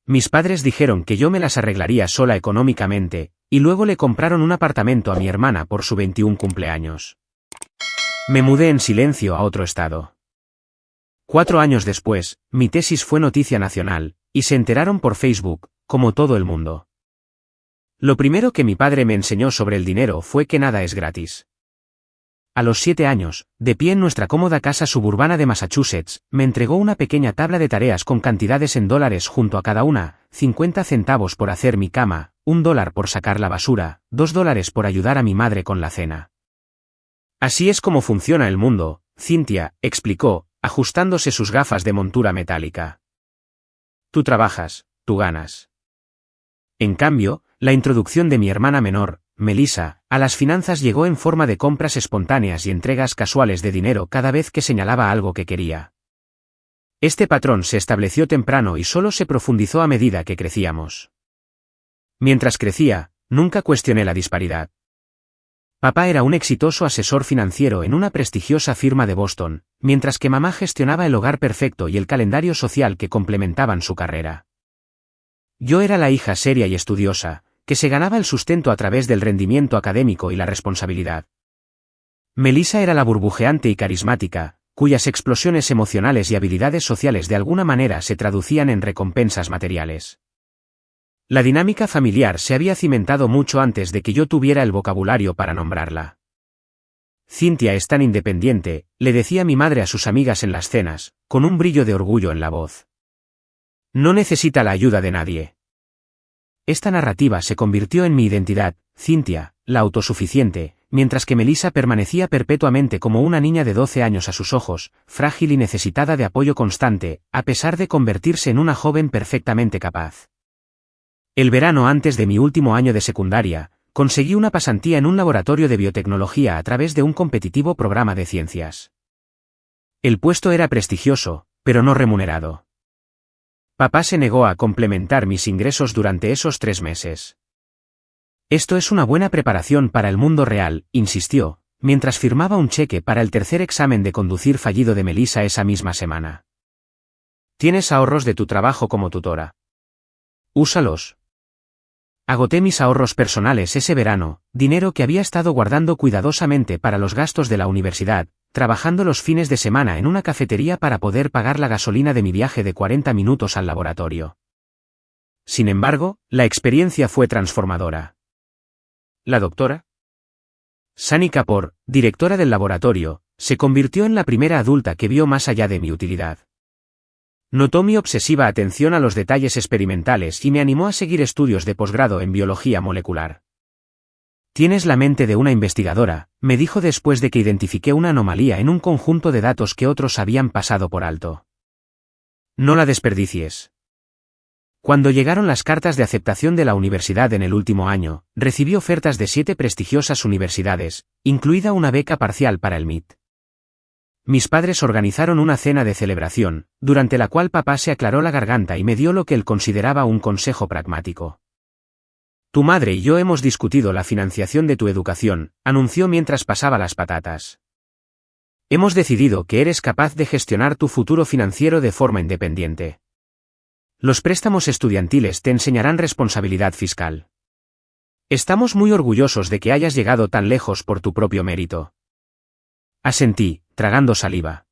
Mis padres dijeron que yo me las arreglaría sola económicamente, y luego le compraron un apartamento a mi hermana por su 21 cumpleaños. Me mudé en silencio a otro estado. 4 años después, mi tesis fue noticia nacional, y se enteraron por Facebook, como todo el mundo. Lo primero que mi padre me enseñó sobre el dinero fue que nada es gratis. A los 7 años, de pie en nuestra cómoda casa suburbana de Massachusetts, me entregó una pequeña tabla de tareas con cantidades en dólares junto a cada una: 50 centavos por hacer mi cama, $1 por sacar la basura, $2 por ayudar a mi madre con la cena. Así es como funciona el mundo, Cynthia, explicó, ajustándose sus gafas de montura metálica. Tú trabajas, tú ganas. En cambio, la introducción de mi hermana menor, Melissa, a las finanzas llegó en forma de compras espontáneas y entregas casuales de dinero cada vez que señalaba algo que quería. Este patrón se estableció temprano y solo se profundizó a medida que crecíamos. Mientras crecía, nunca cuestioné la disparidad. Papá era un exitoso asesor financiero en una prestigiosa firma de Boston, mientras que mamá gestionaba el hogar perfecto y el calendario social que complementaban su carrera. Yo era la hija seria y estudiosa, que se ganaba el sustento a través del rendimiento académico y la responsabilidad. Melissa era la burbujeante y carismática, cuyas explosiones emocionales y habilidades sociales de alguna manera se traducían en recompensas materiales. La dinámica familiar se había cimentado mucho antes de que yo tuviera el vocabulario para nombrarla. Cynthia es tan independiente, le decía mi madre a sus amigas en las cenas, con un brillo de orgullo en la voz. No necesita la ayuda de nadie. Esta narrativa se convirtió en mi identidad, Cynthia, la autosuficiente, mientras que Melissa permanecía perpetuamente como una niña de 12 años a sus ojos, frágil y necesitada de apoyo constante, a pesar de convertirse en una joven perfectamente capaz. El verano antes de mi último año de secundaria, conseguí una pasantía en un laboratorio de biotecnología a través de un competitivo programa de ciencias. El puesto era prestigioso, pero no remunerado. Papá se negó a complementar mis ingresos durante esos 3 meses. Esto es una buena preparación para el mundo real, insistió, mientras firmaba un cheque para el tercer examen de conducir fallido de Melissa esa misma semana. Tienes ahorros de tu trabajo como tutora. Úsalos. Agoté mis ahorros personales ese verano, dinero que había estado guardando cuidadosamente para los gastos de la universidad, trabajando los fines de semana en una cafetería para poder pagar la gasolina de mi viaje de 40 minutos al laboratorio. Sin embargo, la experiencia fue transformadora. La doctora Sani Kapoor, directora del laboratorio, se convirtió en la primera adulta que vio más allá de mi utilidad. Notó mi obsesiva atención a los detalles experimentales y me animó a seguir estudios de posgrado en biología molecular. Tienes la mente de una investigadora, me dijo después de que identifiqué una anomalía en un conjunto de datos que otros habían pasado por alto. No la desperdicies. Cuando llegaron las cartas de aceptación de la universidad en el último año, recibí ofertas de 7 prestigiosas universidades, incluida una beca parcial para el MIT. Mis padres organizaron una cena de celebración, durante la cual papá se aclaró la garganta y me dio lo que él consideraba un consejo pragmático. Tu madre y yo hemos discutido la financiación de tu educación, anunció mientras pasaba las patatas. Hemos decidido que eres capaz de gestionar tu futuro financiero de forma independiente. Los préstamos estudiantiles te enseñarán responsabilidad fiscal. Estamos muy orgullosos de que hayas llegado tan lejos por tu propio mérito. Asentí, tragando saliva.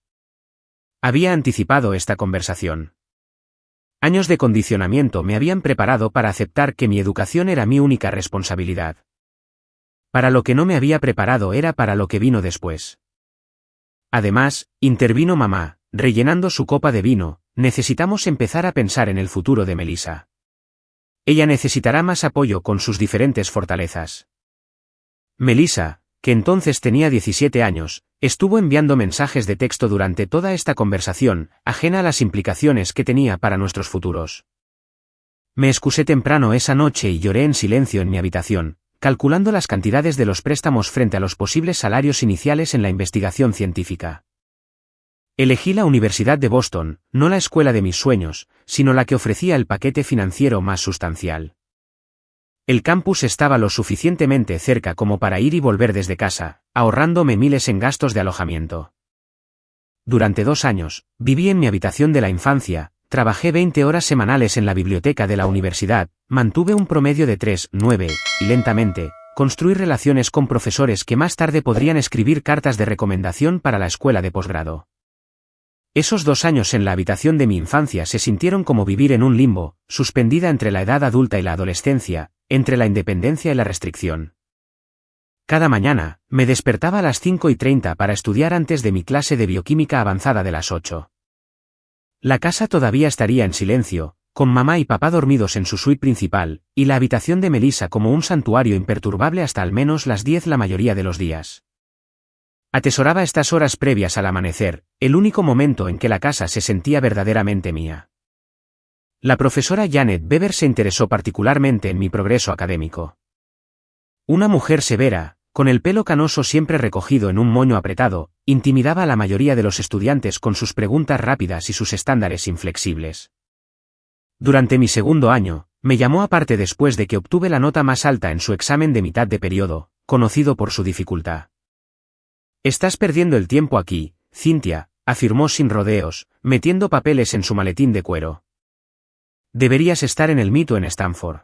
Había anticipado esta conversación. Años de condicionamiento me habían preparado para aceptar que mi educación era mi única responsabilidad. Para lo que no me había preparado era para lo que vino después. Además, intervino mamá, rellenando su copa de vino, necesitamos empezar a pensar en el futuro de Melissa. Ella necesitará más apoyo con sus diferentes fortalezas. Melissa, que entonces tenía 17 años, estuvo enviando mensajes de texto durante toda esta conversación, ajena a las implicaciones que tenía para nuestros futuros. Me excusé temprano esa noche y lloré en silencio en mi habitación, calculando las cantidades de los préstamos frente a los posibles salarios iniciales en la investigación científica. Elegí la Universidad de Boston, no la escuela de mis sueños, sino la que ofrecía el paquete financiero más sustancial. El campus estaba lo suficientemente cerca como para ir y volver desde casa, ahorrándome miles en gastos de alojamiento. Durante 2 años, viví en mi habitación de la infancia, trabajé 20 horas semanales en la biblioteca de la universidad, mantuve un promedio de 3,9, y lentamente, construí relaciones con profesores que más tarde podrían escribir cartas de recomendación para la escuela de posgrado. Esos 2 años en la habitación de mi infancia se sintieron como vivir en un limbo, suspendida entre la edad adulta y la adolescencia, entre la independencia y la restricción. Cada mañana, me despertaba a las 5:30 para estudiar antes de mi clase de bioquímica avanzada de las 8. La casa todavía estaría en silencio, con mamá y papá dormidos en su suite principal, y la habitación de Melissa como un santuario imperturbable hasta al menos las 10 la mayoría de los días. Atesoraba estas horas previas al amanecer, el único momento en que la casa se sentía verdaderamente mía. La profesora Janet Weber se interesó particularmente en mi progreso académico. Una mujer severa, con el pelo canoso siempre recogido en un moño apretado, intimidaba a la mayoría de los estudiantes con sus preguntas rápidas y sus estándares inflexibles. Durante mi segundo año, me llamó aparte después de que obtuve la nota más alta en su examen de mitad de periodo, conocido por su dificultad. «Estás perdiendo el tiempo aquí, Cynthia», afirmó sin rodeos, metiendo papeles en su maletín de cuero. «Deberías estar en el mito en Stanford».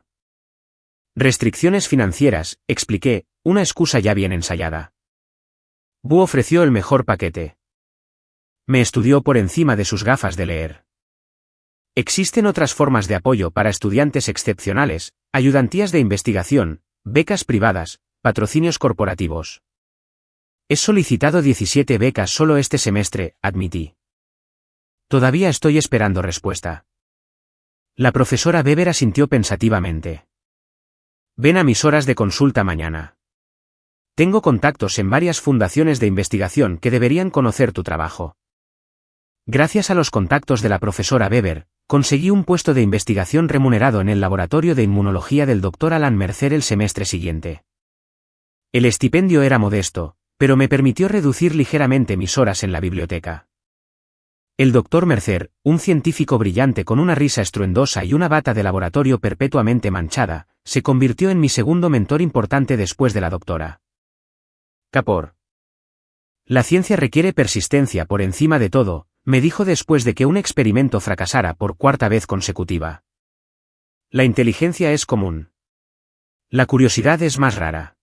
«Restricciones financieras», expliqué, una excusa ya bien ensayada. Bu ofreció el mejor paquete. Me estudió por encima de sus gafas de leer. Existen otras formas de apoyo para estudiantes excepcionales, ayudantías de investigación, becas privadas, patrocinios corporativos. He solicitado 17 becas solo este semestre, admití. Todavía estoy esperando respuesta. La profesora Weber asintió pensativamente. Ven a mis horas de consulta mañana. Tengo contactos en varias fundaciones de investigación que deberían conocer tu trabajo. Gracias a los contactos de la profesora Weber, conseguí un puesto de investigación remunerado en el laboratorio de inmunología del Dr. Alan Mercer el semestre siguiente. El estipendio era modesto, pero me permitió reducir ligeramente mis horas en la biblioteca. El Dr. Mercer, un científico brillante con una risa estruendosa y una bata de laboratorio perpetuamente manchada, se convirtió en mi segundo mentor importante después de la doctora Kapoor. La ciencia requiere persistencia por encima de todo, me dijo después de que un experimento fracasara por 4ª vez consecutiva. La inteligencia es común. La curiosidad es más rara.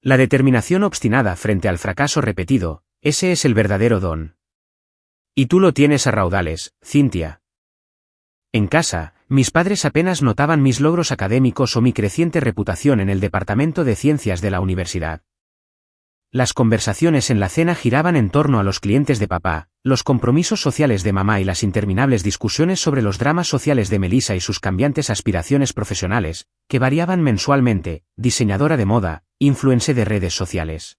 La determinación obstinada frente al fracaso repetido, ese es el verdadero don. Y tú lo tienes a raudales, Cynthia. En casa, mis padres apenas notaban mis logros académicos o mi creciente reputación en el departamento de ciencias de la universidad. Las conversaciones en la cena giraban en torno a los clientes de papá, los compromisos sociales de mamá y las interminables discusiones sobre los dramas sociales de Melissa y sus cambiantes aspiraciones profesionales, que variaban mensualmente: diseñadora de moda, influencer de redes sociales,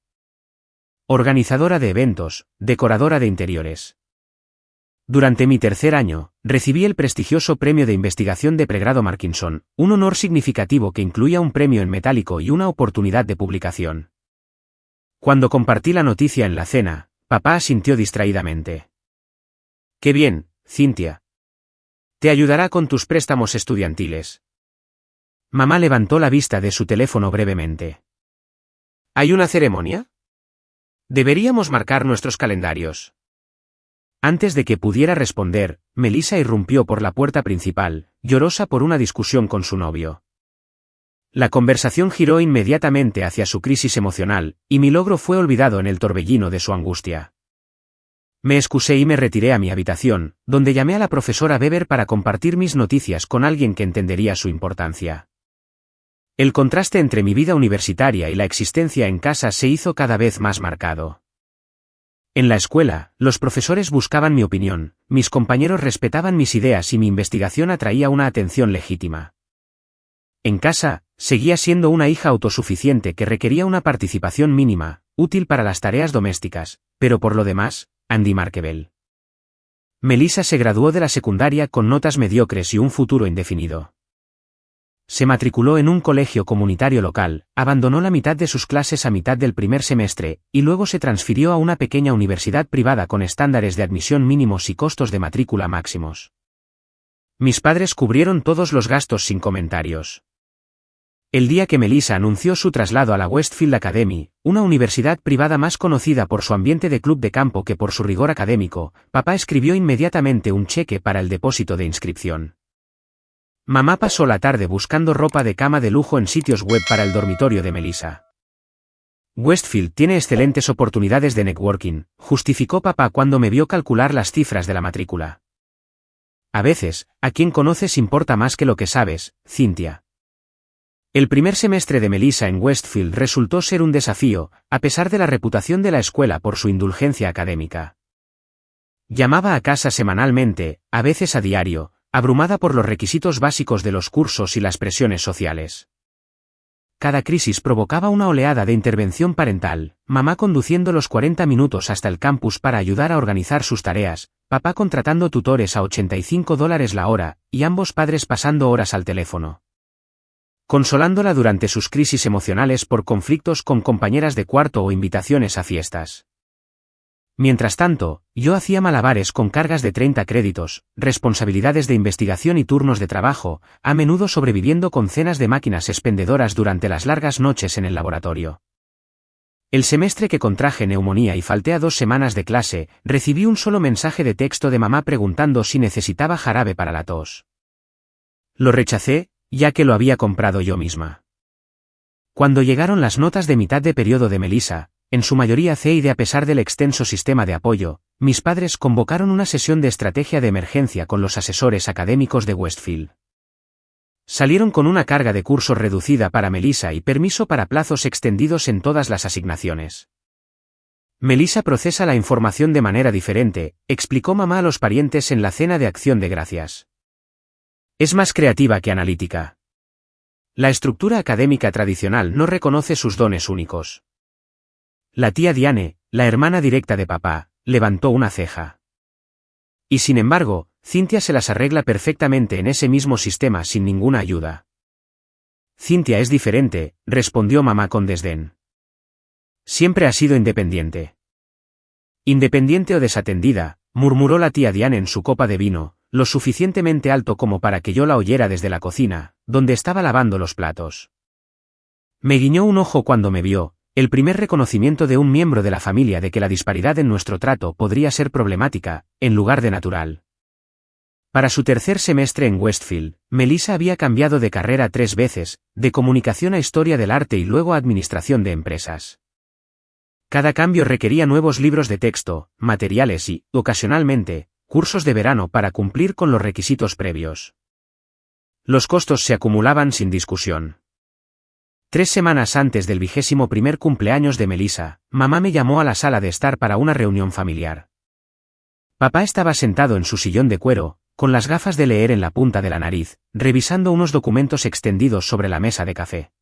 organizadora de eventos, decoradora de interiores. Durante mi tercer año, recibí el prestigioso premio de investigación de pregrado Markinson, un honor significativo que incluía un premio en metálico y una oportunidad de publicación. Cuando compartí la noticia en la cena, papá asintió distraídamente. «Qué bien, Cynthia. Te ayudará con tus préstamos estudiantiles». Mamá levantó la vista de su teléfono brevemente. «¿Hay una ceremonia? Deberíamos marcar nuestros calendarios». Antes de que pudiera responder, Melissa irrumpió por la puerta principal, llorosa por una discusión con su novio. La conversación giró inmediatamente hacia su crisis emocional, y mi logro fue olvidado en el torbellino de su angustia. Me excusé y me retiré a mi habitación, donde llamé a la profesora Weber para compartir mis noticias con alguien que entendería su importancia. El contraste entre mi vida universitaria y la existencia en casa se hizo cada vez más marcado. En la escuela, los profesores buscaban mi opinión, mis compañeros respetaban mis ideas y mi investigación atraía una atención legítima. En casa, seguía siendo una hija autosuficiente que requería una participación mínima, útil para las tareas domésticas, pero por lo demás, Andy Markebel. Melissa se graduó de la secundaria con notas mediocres y un futuro indefinido. Se matriculó en un colegio comunitario local, abandonó la mitad de sus clases a mitad del primer semestre, y luego se transfirió a una pequeña universidad privada con estándares de admisión mínimos y costos de matrícula máximos. Mis padres cubrieron todos los gastos sin comentarios. El día que Melissa anunció su traslado a la Westfield Academy, una universidad privada más conocida por su ambiente de club de campo que por su rigor académico, papá escribió inmediatamente un cheque para el depósito de inscripción. Mamá pasó la tarde buscando ropa de cama de lujo en sitios web para el dormitorio de Melissa. Westfield tiene excelentes oportunidades de networking, justificó papá cuando me vio calcular las cifras de la matrícula. A veces, a quien conoces importa más que lo que sabes, Cynthia. El primer semestre de Melissa en Westfield resultó ser un desafío, a pesar de la reputación de la escuela por su indulgencia académica. Llamaba a casa semanalmente, a veces a diario, abrumada por los requisitos básicos de los cursos y las presiones sociales. Cada crisis provocaba una oleada de intervención parental, mamá conduciendo los 40 minutos hasta el campus para ayudar a organizar sus tareas, papá contratando tutores a $85 la hora, y ambos padres pasando horas al teléfono. Consolándola durante sus crisis emocionales por conflictos con compañeras de cuarto o invitaciones a fiestas. Mientras tanto, yo hacía malabares con cargas de 30 créditos, responsabilidades de investigación y turnos de trabajo, a menudo sobreviviendo con cenas de máquinas expendedoras durante las largas noches en el laboratorio. El semestre que contraje neumonía y falté a 2 semanas de clase, recibí un solo mensaje de texto de mamá preguntando si necesitaba jarabe para la tos. Lo rechacé, ya que lo había comprado yo misma. Cuando llegaron las notas de mitad de periodo de Melissa, en su mayoría C y D a pesar del extenso sistema de apoyo, mis padres convocaron una sesión de estrategia de emergencia con los asesores académicos de Westfield. Salieron con una carga de cursos reducida para Melissa y permiso para plazos extendidos en todas las asignaciones. Melissa procesa la información de manera diferente, explicó mamá a los parientes en la cena de Acción de Gracias. Es más creativa que analítica. La estructura académica tradicional no reconoce sus dones únicos. La tía Diane, la hermana directa de papá, levantó una ceja. Y sin embargo, Cynthia se las arregla perfectamente en ese mismo sistema sin ninguna ayuda. Cynthia es diferente, respondió mamá con desdén. Siempre ha sido independiente. Independiente o desatendida, murmuró la tía Diane en su copa de vino, lo suficientemente alto como para que yo la oyera desde la cocina, donde estaba lavando los platos. Me guiñó un ojo cuando me vio, el primer reconocimiento de un miembro de la familia de que la disparidad en nuestro trato podría ser problemática, en lugar de natural. Para su tercer semestre en Westfield, Melissa había cambiado de carrera 3 veces, de comunicación a historia del arte y luego a administración de empresas. Cada cambio requería nuevos libros de texto, materiales y, ocasionalmente, cursos de verano para cumplir con los requisitos previos. Los costos se acumulaban sin discusión. 3 semanas antes del 21º cumpleaños de Melissa, mamá me llamó a la sala de estar para una reunión familiar. Papá estaba sentado en su sillón de cuero, con las gafas de leer en la punta de la nariz, revisando unos documentos extendidos sobre la mesa de café.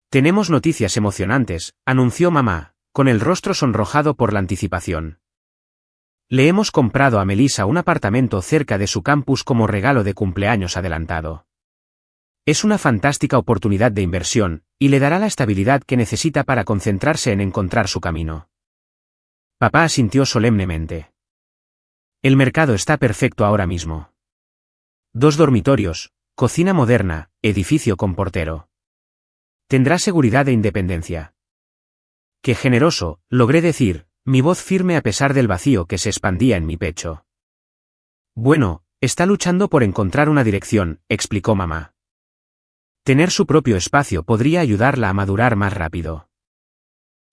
Tenemos noticias emocionantes, anunció mamá, con el rostro sonrojado por la anticipación. Le hemos comprado a Melissa un apartamento cerca de su campus como regalo de cumpleaños adelantado. Es una fantástica oportunidad de inversión, y le dará la estabilidad que necesita para concentrarse en encontrar su camino. Papá asintió solemnemente. El mercado está perfecto ahora mismo. 2 dormitorios, cocina moderna, edificio con portero. Tendrá seguridad e independencia. Qué generoso, logré decir, mi voz firme a pesar del vacío que se expandía en mi pecho. Bueno, está luchando por encontrar una dirección, explicó mamá. Tener su propio espacio podría ayudarla a madurar más rápido.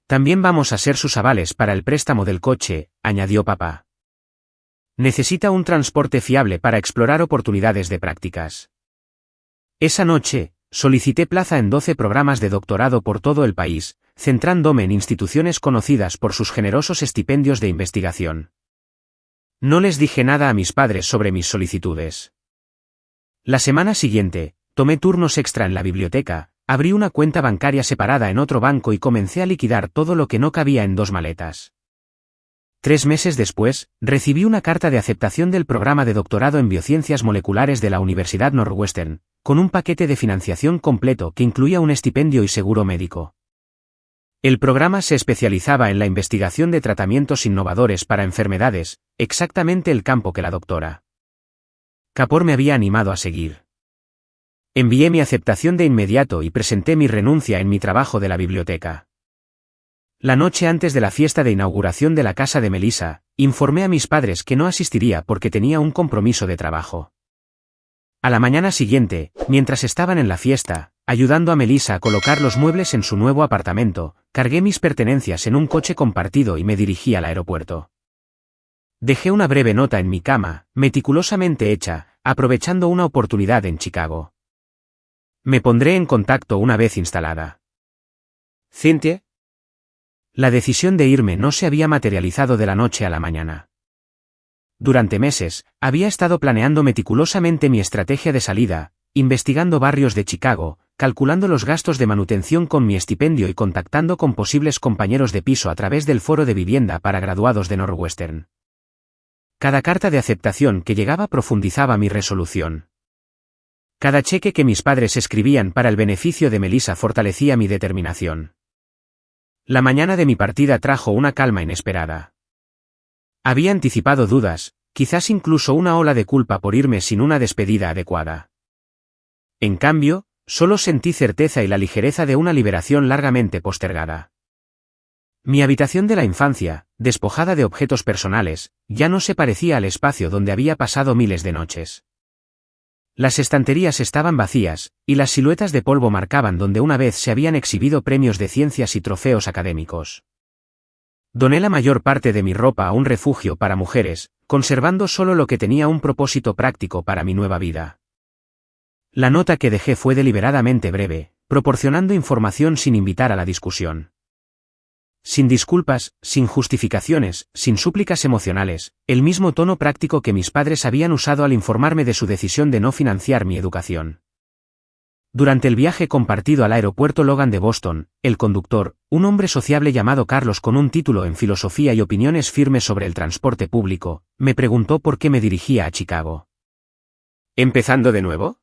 También vamos a ser sus avales para el préstamo del coche, añadió papá. Necesita un transporte fiable para explorar oportunidades de prácticas. Esa noche, solicité plaza en 12 programas de doctorado por todo el país, centrándome en instituciones conocidas por sus generosos estipendios de investigación. No les dije nada a mis padres sobre mis solicitudes. La semana siguiente, tomé turnos extra en la biblioteca, abrí una cuenta bancaria separada en otro banco y comencé a liquidar todo lo que no cabía en 2 maletas. 3 meses después, recibí una carta de aceptación del programa de doctorado en biociencias moleculares de la Universidad Northwestern, con un paquete de financiación completo que incluía un estipendio y seguro médico. El programa se especializaba en la investigación de tratamientos innovadores para enfermedades, exactamente el campo que la doctora Kapoor me había animado a seguir. Envié mi aceptación de inmediato y presenté mi renuncia en mi trabajo de la biblioteca. La noche antes de la fiesta de inauguración de la casa de Melissa, informé a mis padres que no asistiría porque tenía un compromiso de trabajo. A la mañana siguiente, mientras estaban en la fiesta, ayudando a Melissa a colocar los muebles en su nuevo apartamento, cargué mis pertenencias en un coche compartido y me dirigí al aeropuerto. Dejé una breve nota en mi cama, meticulosamente hecha, aprovechando una oportunidad en Chicago. Me pondré en contacto una vez instalada. Cynthia. La decisión de irme no se había materializado de la noche a la mañana. Durante meses, había estado planeando meticulosamente mi estrategia de salida, investigando barrios de Chicago, calculando los gastos de manutención con mi estipendio y contactando con posibles compañeros de piso a través del foro de vivienda para graduados de Northwestern. Cada carta de aceptación que llegaba profundizaba mi resolución. Cada cheque que mis padres escribían para el beneficio de Melissa fortalecía mi determinación. La mañana de mi partida trajo una calma inesperada. Había anticipado dudas, quizás incluso una ola de culpa por irme sin una despedida adecuada. En cambio, solo sentí certeza y la ligereza de una liberación largamente postergada. Mi habitación de la infancia, despojada de objetos personales, ya no se parecía al espacio donde había pasado miles de noches. Las estanterías estaban vacías, y las siluetas de polvo marcaban donde una vez se habían exhibido premios de ciencias y trofeos académicos. Doné la mayor parte de mi ropa a un refugio para mujeres, conservando solo lo que tenía un propósito práctico para mi nueva vida. La nota que dejé fue deliberadamente breve, proporcionando información sin invitar a la discusión. Sin disculpas, sin justificaciones, sin súplicas emocionales, el mismo tono práctico que mis padres habían usado al informarme de su decisión de no financiar mi educación. Durante el viaje compartido al aeropuerto Logan de Boston, el conductor, un hombre sociable llamado Carlos con un título en filosofía y opiniones firmes sobre el transporte público, me preguntó por qué me dirigía a Chicago. ¿Empezando de nuevo?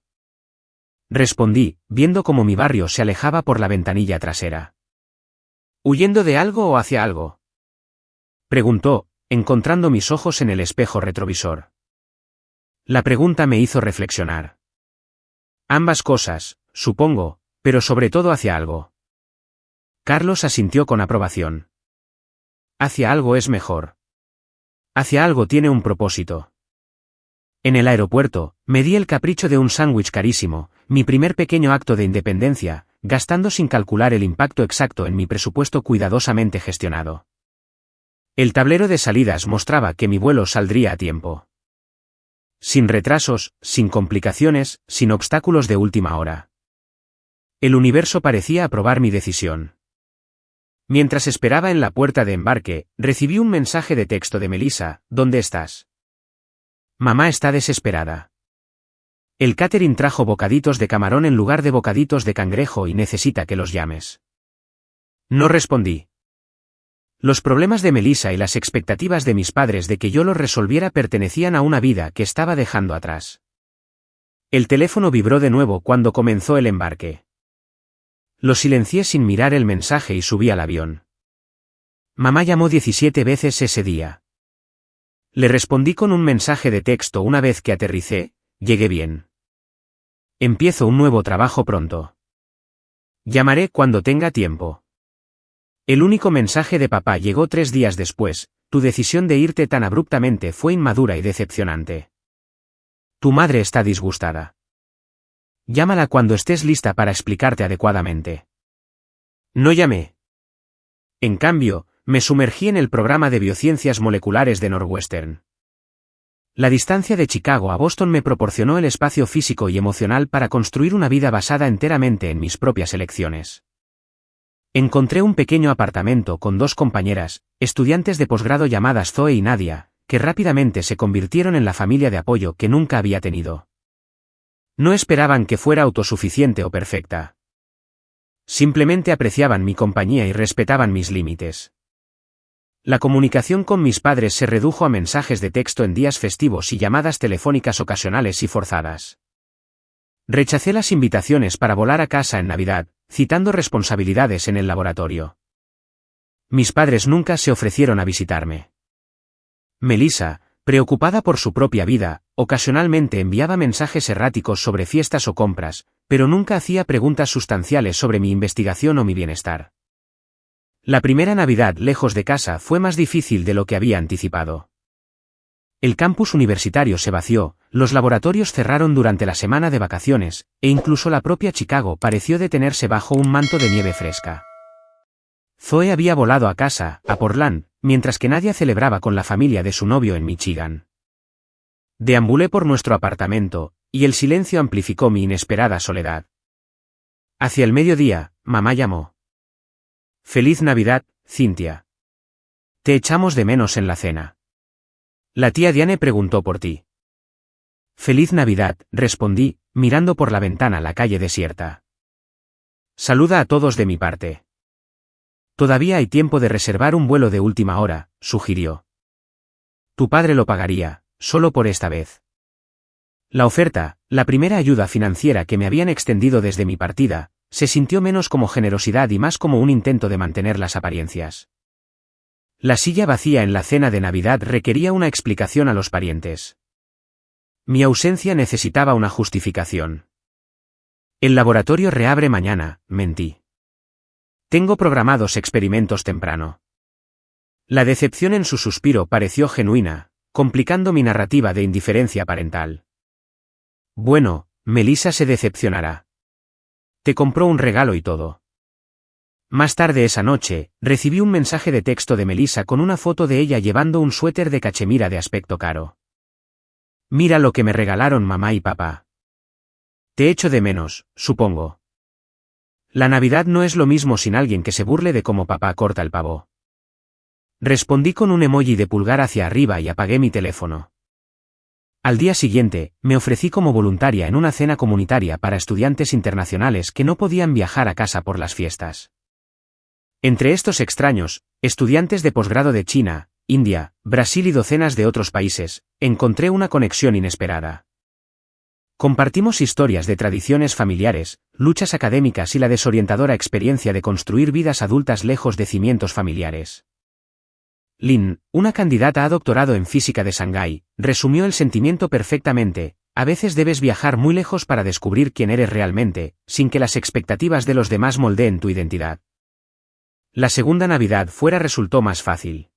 Respondí, viendo cómo mi barrio se alejaba por la ventanilla trasera. ¿Huyendo de algo o hacia algo? Preguntó, encontrando mis ojos en el espejo retrovisor. La pregunta me hizo reflexionar. Ambas cosas, supongo, pero sobre todo hacia algo. Carlos asintió con aprobación. Hacia algo es mejor. Hacia algo tiene un propósito. En el aeropuerto, me di el capricho de un sándwich carísimo, mi primer pequeño acto de independencia, gastando sin calcular el impacto exacto en mi presupuesto cuidadosamente gestionado. El tablero de salidas mostraba que mi vuelo saldría a tiempo. Sin retrasos, sin complicaciones, sin obstáculos de última hora. El universo parecía aprobar mi decisión. Mientras esperaba en la puerta de embarque, recibí un mensaje de texto de Melissa: ¿Dónde estás? Mamá está desesperada. El catering trajo bocaditos de camarón en lugar de bocaditos de cangrejo y necesita que los llames. No respondí. Los problemas de Melissa y las expectativas de mis padres de que yo los resolviera pertenecían a una vida que estaba dejando atrás. El teléfono vibró de nuevo cuando comenzó el embarque. Lo silencié sin mirar el mensaje y subí al avión. Mamá llamó 17 veces ese día. Le respondí con un mensaje de texto una vez que aterricé: llegué bien. Empiezo un nuevo trabajo pronto. Llamaré cuando tenga tiempo. El único mensaje de papá llegó 3 días después: tu decisión de irte tan abruptamente fue inmadura y decepcionante. Tu madre está disgustada. Llámala cuando estés lista para explicarte adecuadamente. No llamé. En cambio, me sumergí en el programa de biociencias moleculares de Northwestern. La distancia de Chicago a Boston me proporcionó el espacio físico y emocional para construir una vida basada enteramente en mis propias elecciones. Encontré un pequeño apartamento con 2 compañeras, estudiantes de posgrado llamadas Zoe y Nadia, que rápidamente se convirtieron en la familia de apoyo que nunca había tenido. No esperaban que fuera autosuficiente o perfecta. Simplemente apreciaban mi compañía y respetaban mis límites. La comunicación con mis padres se redujo a mensajes de texto en días festivos y llamadas telefónicas ocasionales y forzadas. Rechacé las invitaciones para volar a casa en Navidad, citando responsabilidades en el laboratorio. Mis padres nunca se ofrecieron a visitarme. Melissa, Preocupada por su propia vida, ocasionalmente enviaba mensajes erráticos sobre fiestas o compras, pero nunca hacía preguntas sustanciales sobre mi investigación o mi bienestar. La primera Navidad lejos de casa fue más difícil de lo que había anticipado. El campus universitario se vació, los laboratorios cerraron durante la semana de vacaciones, e incluso la propia Chicago pareció detenerse bajo un manto de nieve fresca. Zoe había volado a casa, a Portland, mientras que Nadia celebraba con la familia de su novio en Michigan. Deambulé por nuestro apartamento, y el silencio amplificó mi inesperada soledad. Hacia el mediodía, mamá llamó. «Feliz Navidad, Cynthia. Te echamos de menos en la cena. La tía Diane preguntó por ti». «Feliz Navidad», respondí, mirando por la ventana la calle desierta. «Saluda a todos de mi parte». «Todavía hay tiempo de reservar un vuelo de última hora», sugirió. «Tu padre lo pagaría, solo por esta vez». La oferta, la primera ayuda financiera que me habían extendido desde mi partida, se sintió menos como generosidad y más como un intento de mantener las apariencias. La silla vacía en la cena de Navidad requería una explicación a los parientes. Mi ausencia necesitaba una justificación. «El laboratorio reabre mañana», mentí. «Tengo programados experimentos temprano». La decepción en su suspiro pareció genuina, complicando mi narrativa de indiferencia parental. «Bueno, Melissa se decepcionará. Te compró un regalo y todo». Más tarde esa noche, recibí un mensaje de texto de Melissa con una foto de ella llevando un suéter de cachemira de aspecto caro. «Mira lo que me regalaron mamá y papá. Te echo de menos, supongo». La Navidad no es lo mismo sin alguien que se burle de cómo papá corta el pavo. Respondí con un emoji de pulgar hacia arriba y apagué mi teléfono. Al día siguiente, me ofrecí como voluntaria en una cena comunitaria para estudiantes internacionales que no podían viajar a casa por las fiestas. Entre estos extraños, estudiantes de posgrado de China, India, Brasil y docenas de otros países, encontré una conexión inesperada. Compartimos historias de tradiciones familiares, luchas académicas y la desorientadora experiencia de construir vidas adultas lejos de cimientos familiares. Lynn, una candidata a doctorado en física de Shanghái, resumió el sentimiento perfectamente: a veces debes viajar muy lejos para descubrir quién eres realmente, sin que las expectativas de los demás moldeen tu identidad. La segunda Navidad fuera resultó más fácil.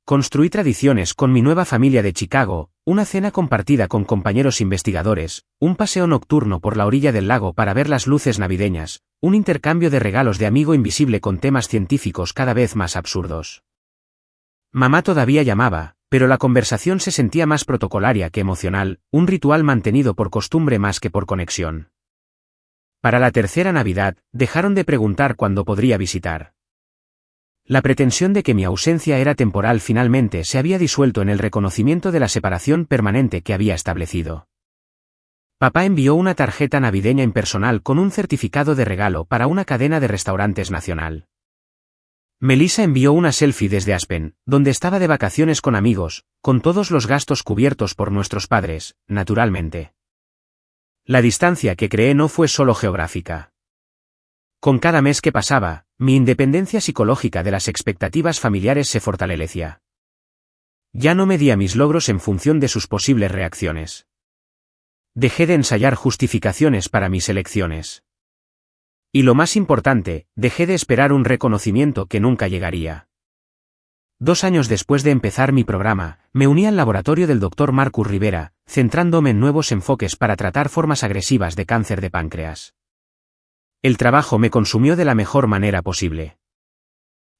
Construí tradiciones con mi nueva familia de Chicago, una cena compartida con compañeros investigadores, un paseo nocturno por la orilla del lago para ver las luces navideñas, un intercambio de regalos de amigo invisible con temas científicos cada vez más absurdos. Mamá todavía llamaba, pero la conversación se sentía más protocolaria que emocional, un ritual mantenido por costumbre más que por conexión. Para la tercera Navidad, dejaron de preguntar cuándo podría visitar. La pretensión de que mi ausencia era temporal finalmente se había disuelto en el reconocimiento de la separación permanente que había establecido. Papá envió una tarjeta navideña impersonal con un certificado de regalo para una cadena de restaurantes nacional. Melissa envió una selfie desde Aspen, donde estaba de vacaciones con amigos, con todos los gastos cubiertos por nuestros padres, naturalmente. La distancia que creé no fue solo geográfica. Con cada mes que pasaba, mi independencia psicológica de las expectativas familiares se fortalecía. Ya no medía mis logros en función de sus posibles reacciones. Dejé de ensayar justificaciones para mis elecciones. Y lo más importante, dejé de esperar un reconocimiento que nunca llegaría. 2 años después de empezar mi programa, me uní al laboratorio del Dr. Marcus Rivera, centrándome en nuevos enfoques para tratar formas agresivas de cáncer de páncreas. El trabajo me consumió de la mejor manera posible.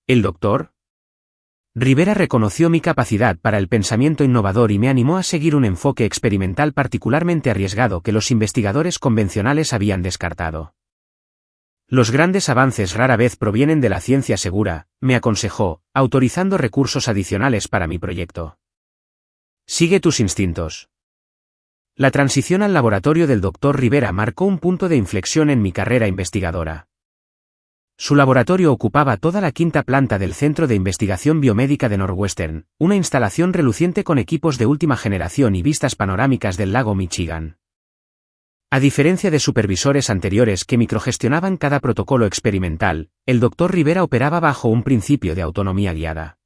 ¿El Dr. Rivera reconoció mi capacidad para el pensamiento innovador y me animó a seguir un enfoque experimental particularmente arriesgado que los investigadores convencionales habían descartado? Los grandes avances rara vez provienen de la ciencia segura, me aconsejó, autorizando recursos adicionales para mi proyecto. Sigue tus instintos. La transición al laboratorio del Dr. Rivera marcó un punto de inflexión en mi carrera investigadora. Su laboratorio ocupaba toda la quinta planta del Centro de Investigación Biomédica de Northwestern, una instalación reluciente con equipos de última generación y vistas panorámicas del lago Michigan. A diferencia de supervisores anteriores que microgestionaban cada protocolo experimental, el Dr. Rivera operaba bajo un principio de autonomía guiada.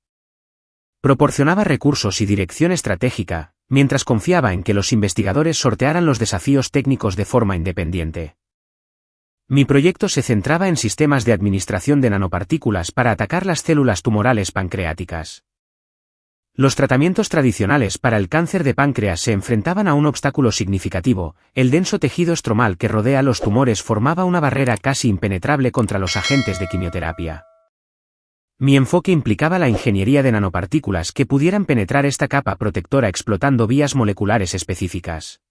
Proporcionaba recursos y dirección estratégica, mientras confiaba en que los investigadores sortearan los desafíos técnicos de forma independiente. Mi proyecto se centraba en sistemas de administración de nanopartículas para atacar las células tumorales pancreáticas. Los tratamientos tradicionales para el cáncer de páncreas se enfrentaban a un obstáculo significativo: el denso tejido estromal que rodea los tumores formaba una barrera casi impenetrable contra los agentes de quimioterapia. Mi enfoque implicaba la ingeniería de nanopartículas que pudieran penetrar esta capa protectora explotando vías moleculares específicas.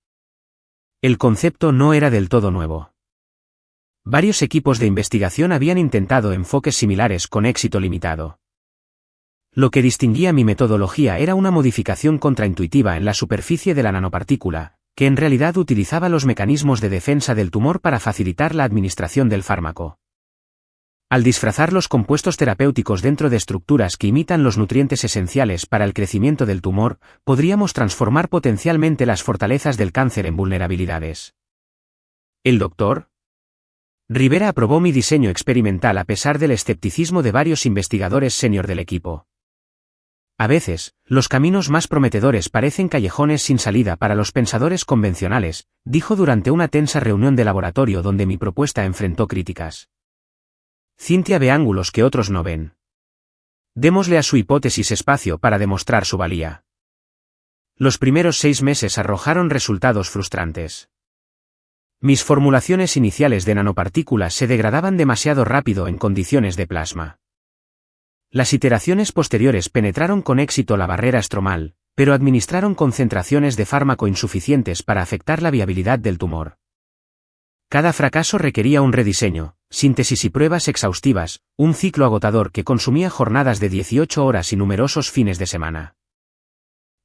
El concepto no era del todo nuevo. Varios equipos de investigación habían intentado enfoques similares con éxito limitado. Lo que distinguía mi metodología era una modificación contraintuitiva en la superficie de la nanopartícula, que en realidad utilizaba los mecanismos de defensa del tumor para facilitar la administración del fármaco. Al disfrazar los compuestos terapéuticos dentro de estructuras que imitan los nutrientes esenciales para el crecimiento del tumor, podríamos transformar potencialmente las fortalezas del cáncer en vulnerabilidades. El Dr. Rivera aprobó mi diseño experimental a pesar del escepticismo de varios investigadores senior del equipo. A veces, los caminos más prometedores parecen callejones sin salida para los pensadores convencionales, dijo durante una tensa reunión de laboratorio donde mi propuesta enfrentó críticas. Cynthia ve ángulos que otros no ven. Démosle a su hipótesis espacio para demostrar su valía. Los primeros 6 meses arrojaron resultados frustrantes. Mis formulaciones iniciales de nanopartículas se degradaban demasiado rápido en condiciones de plasma. Las iteraciones posteriores penetraron con éxito la barrera estromal, pero administraron concentraciones de fármaco insuficientes para afectar la viabilidad del tumor. Cada fracaso requería un rediseño, síntesis y pruebas exhaustivas, un ciclo agotador que consumía jornadas de 18 horas y numerosos fines de semana.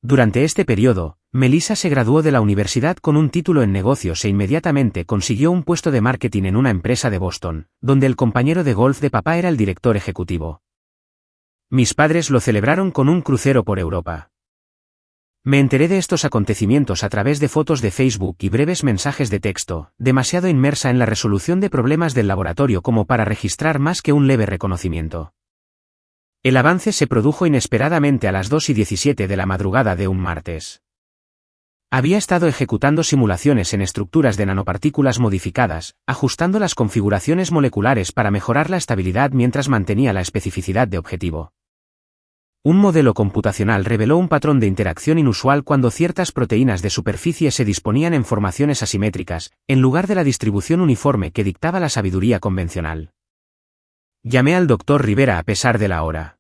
Durante este periodo, Melissa se graduó de la universidad con un título en negocios e inmediatamente consiguió un puesto de marketing en una empresa de Boston, donde el compañero de golf de papá era el director ejecutivo. Mis padres lo celebraron con un crucero por Europa. Me enteré de estos acontecimientos a través de fotos de Facebook y breves mensajes de texto, demasiado inmersa en la resolución de problemas del laboratorio como para registrar más que un leve reconocimiento. El avance se produjo inesperadamente a las 2:17 de la madrugada de un martes. Había estado ejecutando simulaciones en estructuras de nanopartículas modificadas, ajustando las configuraciones moleculares para mejorar la estabilidad mientras mantenía la especificidad de objetivo. Un modelo computacional reveló un patrón de interacción inusual cuando ciertas proteínas de superficie se disponían en formaciones asimétricas, en lugar de la distribución uniforme que dictaba la sabiduría convencional. Llamé al Dr. Rivera a pesar de la hora.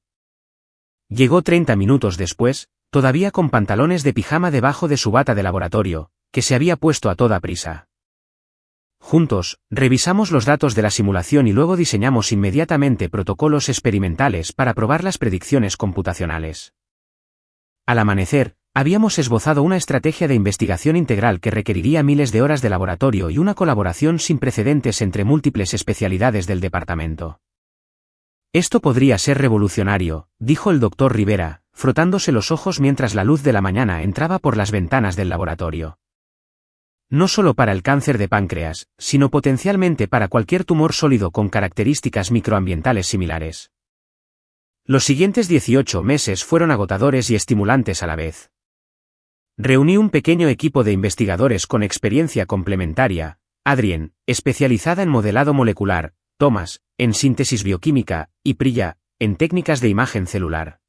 Llegó 30 minutos después, todavía con pantalones de pijama debajo de su bata de laboratorio, que se había puesto a toda prisa. Juntos, revisamos los datos de la simulación y luego diseñamos inmediatamente protocolos experimentales para probar las predicciones computacionales. Al amanecer, habíamos esbozado una estrategia de investigación integral que requeriría miles de horas de laboratorio y una colaboración sin precedentes entre múltiples especialidades del departamento. Esto podría ser revolucionario, dijo el Dr. Rivera, frotándose los ojos mientras la luz de la mañana entraba por las ventanas del laboratorio. No solo para el cáncer de páncreas, sino potencialmente para cualquier tumor sólido con características microambientales similares. Los siguientes 18 meses fueron agotadores y estimulantes a la vez. Reuní un pequeño equipo de investigadores con experiencia complementaria: Adrien, especializada en modelado molecular, Thomas, en síntesis bioquímica, y Priya, en técnicas de imagen celular.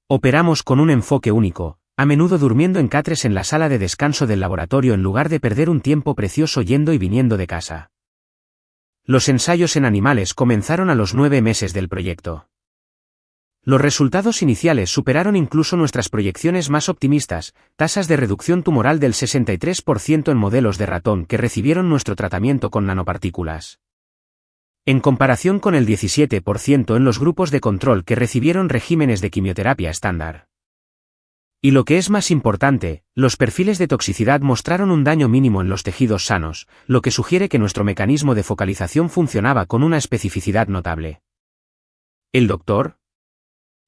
Operamos con un enfoque único, a menudo durmiendo en catres en la sala de descanso del laboratorio en lugar de perder un tiempo precioso yendo y viniendo de casa. Los ensayos en animales comenzaron a los 9 meses del proyecto. Los resultados iniciales superaron incluso nuestras proyecciones más optimistas: tasas de reducción tumoral del 63% en modelos de ratón que recibieron nuestro tratamiento con nanopartículas, en comparación con el 17% en los grupos de control que recibieron regímenes de quimioterapia estándar. Y lo que es más importante, los perfiles de toxicidad mostraron un daño mínimo en los tejidos sanos, lo que sugiere que nuestro mecanismo de focalización funcionaba con una especificidad notable. El Dr.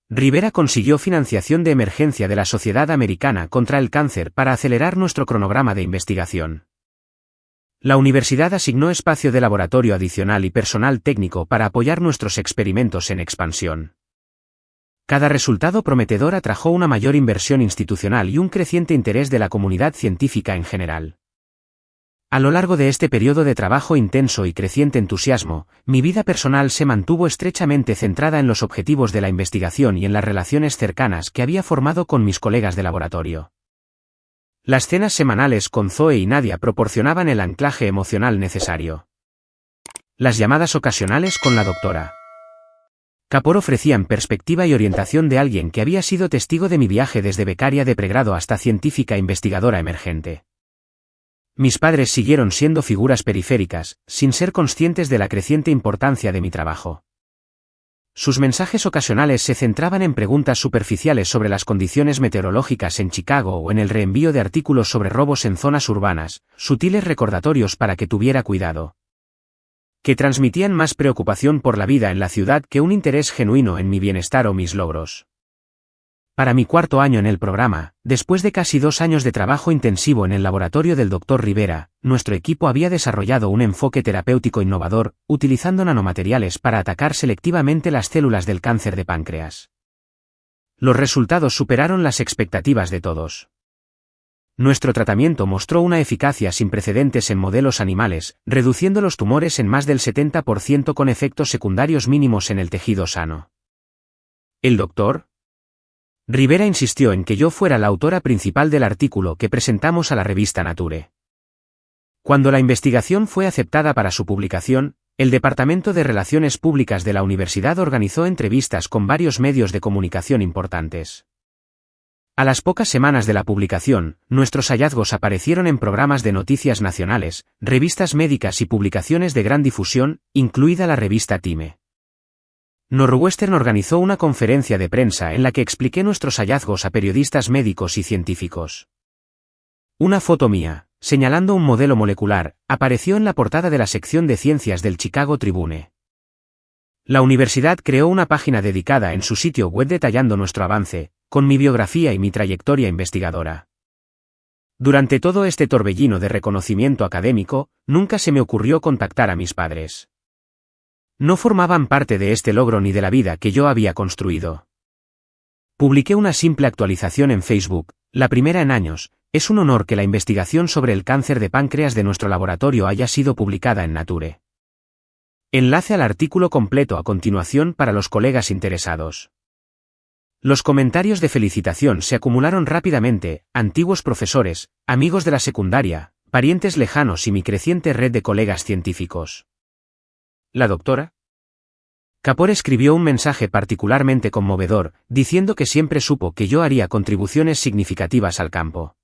Rivera consiguió financiación de emergencia de la Sociedad Americana contra el Cáncer para acelerar nuestro cronograma de investigación. La universidad asignó espacio de laboratorio adicional y personal técnico para apoyar nuestros experimentos en expansión. Cada resultado prometedor atrajo una mayor inversión institucional y un creciente interés de la comunidad científica en general. A lo largo de este periodo de trabajo intenso y creciente entusiasmo, mi vida personal se mantuvo estrechamente centrada en los objetivos de la investigación y en las relaciones cercanas que había formado con mis colegas de laboratorio. Las cenas semanales con Zoe y Nadia proporcionaban el anclaje emocional necesario. Las llamadas ocasionales con la doctora Kapor ofrecían perspectiva y orientación de alguien que había sido testigo de mi viaje desde becaria de pregrado hasta científica investigadora emergente. Mis padres siguieron siendo figuras periféricas, sin ser conscientes de la creciente importancia de mi trabajo. Sus mensajes ocasionales se centraban en preguntas superficiales sobre las condiciones meteorológicas en Chicago o en el reenvío de artículos sobre robos en zonas urbanas, sutiles recordatorios para que tuviera cuidado, que transmitían más preocupación por la vida en la ciudad que un interés genuino en mi bienestar o mis logros. Para mi cuarto año en el programa, después de casi 2 años de trabajo intensivo en el laboratorio del Dr. Rivera, nuestro equipo había desarrollado un enfoque terapéutico innovador, utilizando nanomateriales para atacar selectivamente las células del cáncer de páncreas. Los resultados superaron las expectativas de todos. Nuestro tratamiento mostró una eficacia sin precedentes en modelos animales, reduciendo los tumores en más del 70% con efectos secundarios mínimos en el tejido sano. El Dr. Rivera insistió en que yo fuera la autora principal del artículo que presentamos a la revista Nature. Cuando la investigación fue aceptada para su publicación, el Departamento de Relaciones Públicas de la universidad organizó entrevistas con varios medios de comunicación importantes. A las pocas semanas de la publicación, nuestros hallazgos aparecieron en programas de noticias nacionales, revistas médicas y publicaciones de gran difusión, incluida la revista Time. Northwestern organizó una conferencia de prensa en la que expliqué nuestros hallazgos a periodistas médicos y científicos. Una foto mía, señalando un modelo molecular, apareció en la portada de la sección de ciencias del Chicago Tribune. La universidad creó una página dedicada en su sitio web detallando nuestro avance, con mi biografía y mi trayectoria investigadora. Durante todo este torbellino de reconocimiento académico, nunca se me ocurrió contactar a mis padres. No formaban parte de este logro ni de la vida que yo había construido. Publiqué una simple actualización en Facebook, la primera en años. Es un honor que la investigación sobre el cáncer de páncreas de nuestro laboratorio haya sido publicada en Nature. Enlace al artículo completo a continuación para los colegas interesados. Los comentarios de felicitación se acumularon rápidamente, antiguos profesores, amigos de la secundaria, parientes lejanos y mi creciente red de colegas científicos. La doctora Kapor escribió un mensaje particularmente conmovedor, diciendo que siempre supo que yo haría contribuciones significativas al campo.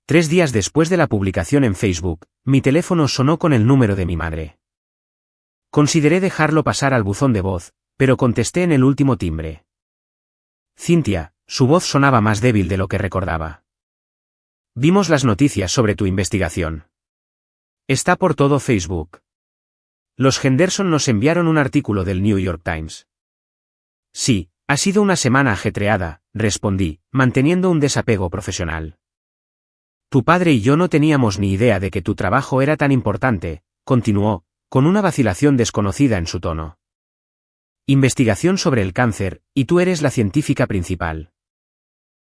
3 días después de la publicación en Facebook, mi teléfono sonó con el número de mi madre. Consideré dejarlo pasar al buzón de voz, pero contesté en el último timbre. Cynthia, su voz sonaba más débil de lo que recordaba. Vimos las noticias sobre tu investigación. Está por todo Facebook. Los Henderson nos enviaron un artículo del New York Times. Sí, ha sido una semana ajetreada, respondí, manteniendo un desapego profesional. Tu padre y yo no teníamos ni idea de que tu trabajo era tan importante, continuó, con una vacilación desconocida en su tono. Investigación sobre el cáncer, y tú eres la científica principal.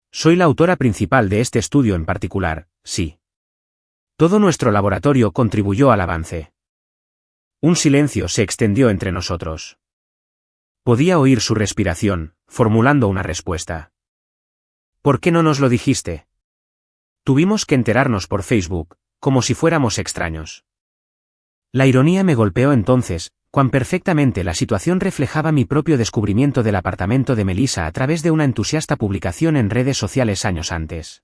Soy la autora principal de este estudio en particular, sí. Todo nuestro laboratorio contribuyó al avance. Un silencio se extendió entre nosotros. Podía oír su respiración, formulando una respuesta. ¿Por qué no nos lo dijiste? Tuvimos que enterarnos por Facebook, como si fuéramos extraños. La ironía me golpeó entonces, cuán perfectamente la situación reflejaba mi propio descubrimiento del apartamento de Melissa a través de una entusiasta publicación en redes sociales años antes.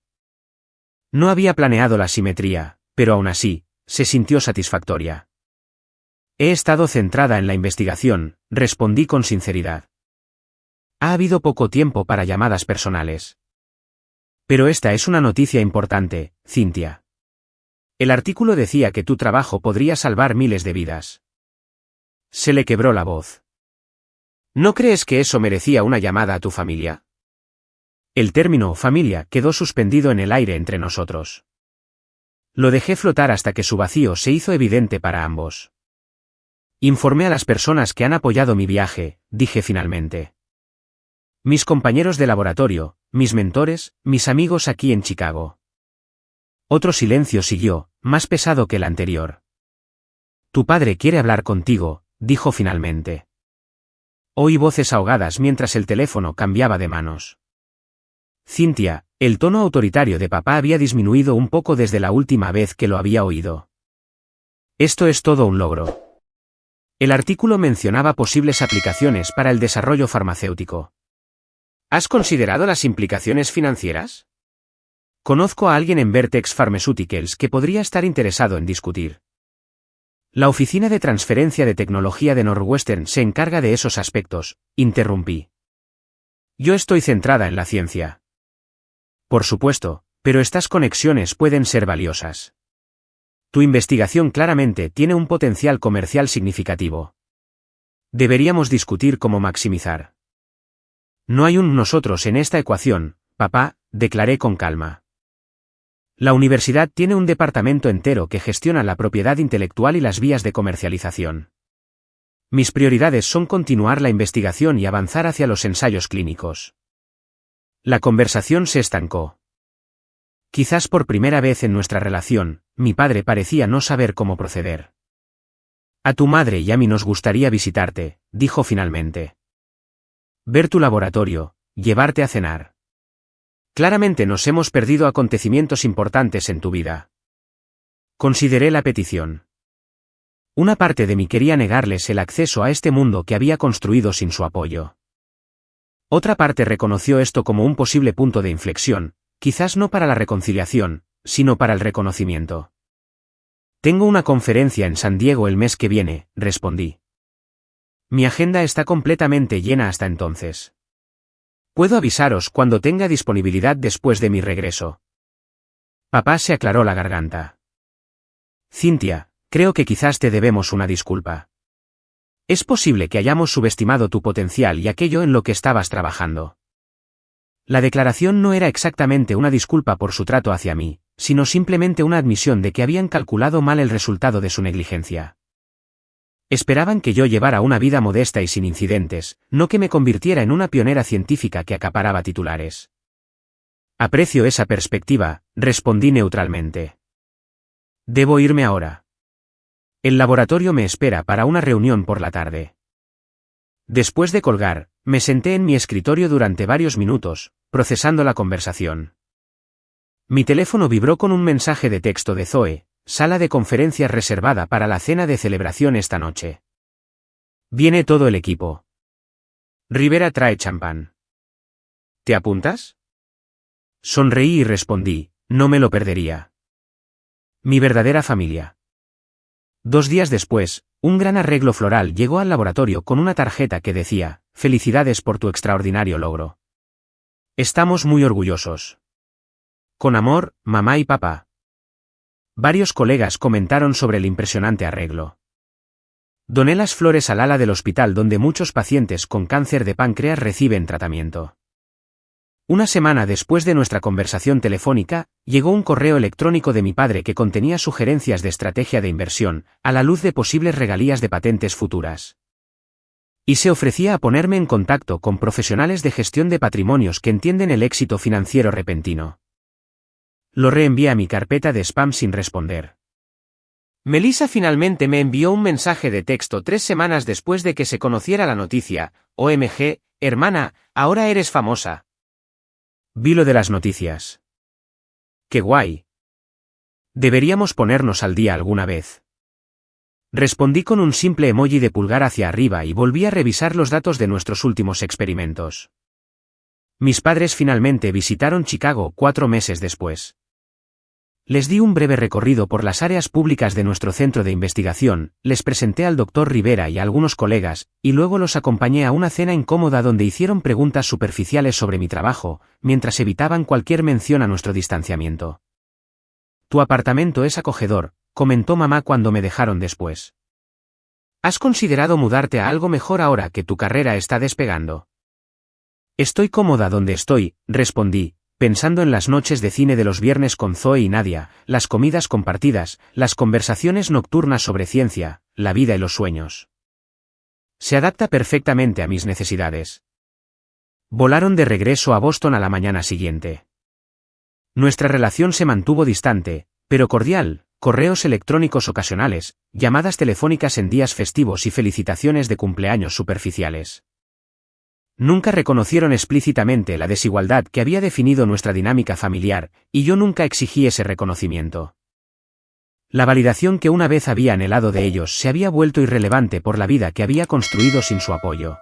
No había planeado la simetría, pero aún así, se sintió satisfactoria. He estado centrada en la investigación, respondí con sinceridad. Ha habido poco tiempo para llamadas personales. Pero esta es una noticia importante, Cynthia. El artículo decía que tu trabajo podría salvar miles de vidas. Se le quebró la voz. ¿No crees que eso merecía una llamada a tu familia? El término familia quedó suspendido en el aire entre nosotros. Lo dejé flotar hasta que su vacío se hizo evidente para ambos. Informé a las personas que han apoyado mi viaje, dije finalmente. Mis compañeros de laboratorio, mis mentores, mis amigos aquí en Chicago. Otro silencio siguió, más pesado que el anterior. Tu padre quiere hablar contigo, dijo finalmente. Oí voces ahogadas mientras el teléfono cambiaba de manos. Cynthia, el tono autoritario de papá había disminuido un poco desde la última vez que lo había oído. Esto es todo un logro. El artículo mencionaba posibles aplicaciones para el desarrollo farmacéutico. ¿Has considerado las implicaciones financieras? Conozco a alguien en Vertex Pharmaceuticals que podría estar interesado en discutir. La oficina de transferencia de tecnología de Northwestern se encarga de esos aspectos, interrumpí. Yo estoy centrada en la ciencia. Por supuesto, pero estas conexiones pueden ser valiosas. Tu investigación claramente tiene un potencial comercial significativo. Deberíamos discutir cómo maximizar. No hay un nosotros en esta ecuación, papá, declaré con calma. La universidad tiene un departamento entero que gestiona la propiedad intelectual y las vías de comercialización. Mis prioridades son continuar la investigación y avanzar hacia los ensayos clínicos. La conversación se estancó. Quizás por primera vez en nuestra relación, mi padre parecía no saber cómo proceder. A tu madre y a mí nos gustaría visitarte, dijo finalmente. Ver tu laboratorio, llevarte a cenar. Claramente nos hemos perdido acontecimientos importantes en tu vida. Consideré la petición. Una parte de mí quería negarles el acceso a este mundo que había construido sin su apoyo. Otra parte reconoció esto como un posible punto de inflexión, quizás no para la reconciliación, sino para el reconocimiento. Tengo una conferencia en San Diego el mes que viene, respondí. Mi agenda está completamente llena hasta entonces. Puedo avisaros cuando tenga disponibilidad después de mi regreso. Papá se aclaró la garganta. Cynthia, creo que quizás te debemos una disculpa. Es posible que hayamos subestimado tu potencial y aquello en lo que estabas trabajando. La declaración no era exactamente una disculpa por su trato hacia mí, sino simplemente una admisión de que habían calculado mal el resultado de su negligencia. Esperaban que yo llevara una vida modesta y sin incidentes, no que me convirtiera en una pionera científica que acaparaba titulares. Aprecio esa perspectiva, respondí neutralmente. Debo irme ahora. El laboratorio me espera para una reunión por la tarde. Después de colgar, me senté en mi escritorio durante varios minutos, procesando la conversación. Mi teléfono vibró con un mensaje de texto de Zoe, sala de conferencias reservada para la cena de celebración esta noche. Viene todo el equipo. Rivera trae champán. ¿Te apuntas? Sonreí y respondí, no me lo perdería. Mi verdadera familia. 2 días después, un gran arreglo floral llegó al laboratorio con una tarjeta que decía, felicidades por tu extraordinario logro. Estamos muy orgullosos. Con amor, mamá y papá. Varios colegas comentaron sobre el impresionante arreglo. Doné las flores al ala del hospital donde muchos pacientes con cáncer de páncreas reciben tratamiento. Una semana después de nuestra conversación telefónica, llegó un correo electrónico de mi padre que contenía sugerencias de estrategia de inversión, a la luz de posibles regalías de patentes futuras. Y se ofrecía a ponerme en contacto con profesionales de gestión de patrimonios que entienden el éxito financiero repentino. Lo reenvié a mi carpeta de spam sin responder. Melissa finalmente me envió un mensaje de texto 3 semanas después de que se conociera la noticia. OMG, hermana, ahora eres famosa. Vi lo de las noticias. ¡Qué guay! Deberíamos ponernos al día alguna vez. Respondí con un simple emoji de pulgar hacia arriba y volví a revisar los datos de nuestros últimos experimentos. Mis padres finalmente visitaron Chicago 4 meses después. Les di un breve recorrido por las áreas públicas de nuestro centro de investigación, les presenté al Dr. Rivera y a algunos colegas, y luego los acompañé a una cena incómoda donde hicieron preguntas superficiales sobre mi trabajo, mientras evitaban cualquier mención a nuestro distanciamiento. Tu apartamento es acogedor, comentó mamá cuando me dejaron después. ¿Has considerado mudarte a algo mejor ahora que tu carrera está despegando? Estoy cómoda donde estoy, respondí, pensando en las noches de cine de los viernes con Zoe y Nadia, las comidas compartidas, las conversaciones nocturnas sobre ciencia, la vida y los sueños. Se adapta perfectamente a mis necesidades. Volaron de regreso a Boston a la mañana siguiente. Nuestra relación se mantuvo distante, pero cordial, correos electrónicos ocasionales, llamadas telefónicas en días festivos y felicitaciones de cumpleaños superficiales. Nunca reconocieron explícitamente la desigualdad que había definido nuestra dinámica familiar, y yo nunca exigí ese reconocimiento. La validación que una vez había anhelado de ellos se había vuelto irrelevante por la vida que había construido sin su apoyo.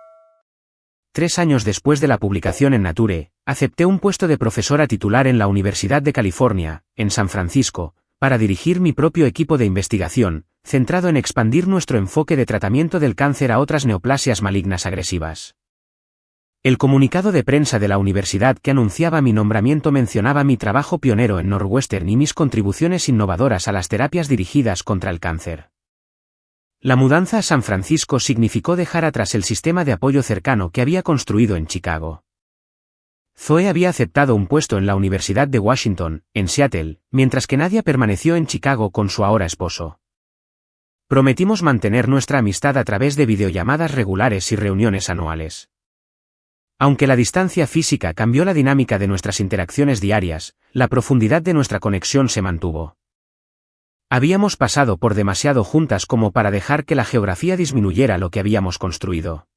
3 años después de la publicación en Nature, acepté un puesto de profesora titular en la Universidad de California, en San Francisco, para dirigir mi propio equipo de investigación, centrado en expandir nuestro enfoque de tratamiento del cáncer a otras neoplasias malignas agresivas. El comunicado de prensa de la universidad que anunciaba mi nombramiento mencionaba mi trabajo pionero en Northwestern y mis contribuciones innovadoras a las terapias dirigidas contra el cáncer. La mudanza a San Francisco significó dejar atrás el sistema de apoyo cercano que había construido en Chicago. Zoe había aceptado un puesto en la Universidad de Washington, en Seattle, mientras que Nadia permaneció en Chicago con su ahora esposo. Prometimos mantener nuestra amistad a través de videollamadas regulares y reuniones anuales. Aunque la distancia física cambió la dinámica de nuestras interacciones diarias, la profundidad de nuestra conexión se mantuvo. Habíamos pasado por demasiado juntas como para dejar que la geografía disminuyera lo que habíamos construido.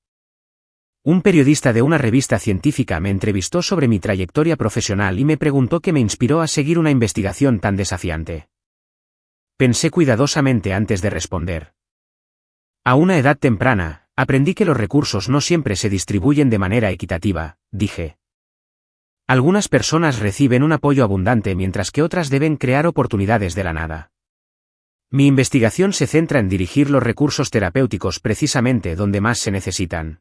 Un periodista de una revista científica me entrevistó sobre mi trayectoria profesional y me preguntó qué me inspiró a seguir una investigación tan desafiante. Pensé cuidadosamente antes de responder. A una edad temprana, aprendí que los recursos no siempre se distribuyen de manera equitativa, dije. Algunas personas reciben un apoyo abundante mientras que otras deben crear oportunidades de la nada. Mi investigación se centra en dirigir los recursos terapéuticos precisamente donde más se necesitan.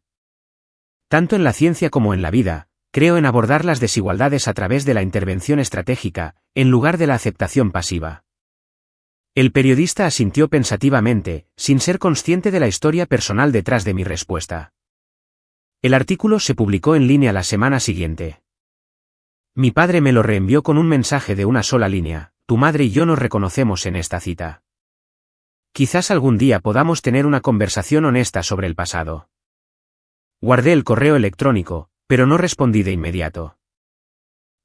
Tanto en la ciencia como en la vida, creo en abordar las desigualdades a través de la intervención estratégica, en lugar de la aceptación pasiva. El periodista asintió pensativamente, sin ser consciente de la historia personal detrás de mi respuesta. El artículo se publicó en línea la semana siguiente. Mi padre me lo reenvió con un mensaje de una sola línea: tu madre y yo nos reconocemos en esta cita. Quizás algún día podamos tener una conversación honesta sobre el pasado. Guardé el correo electrónico, pero no respondí de inmediato.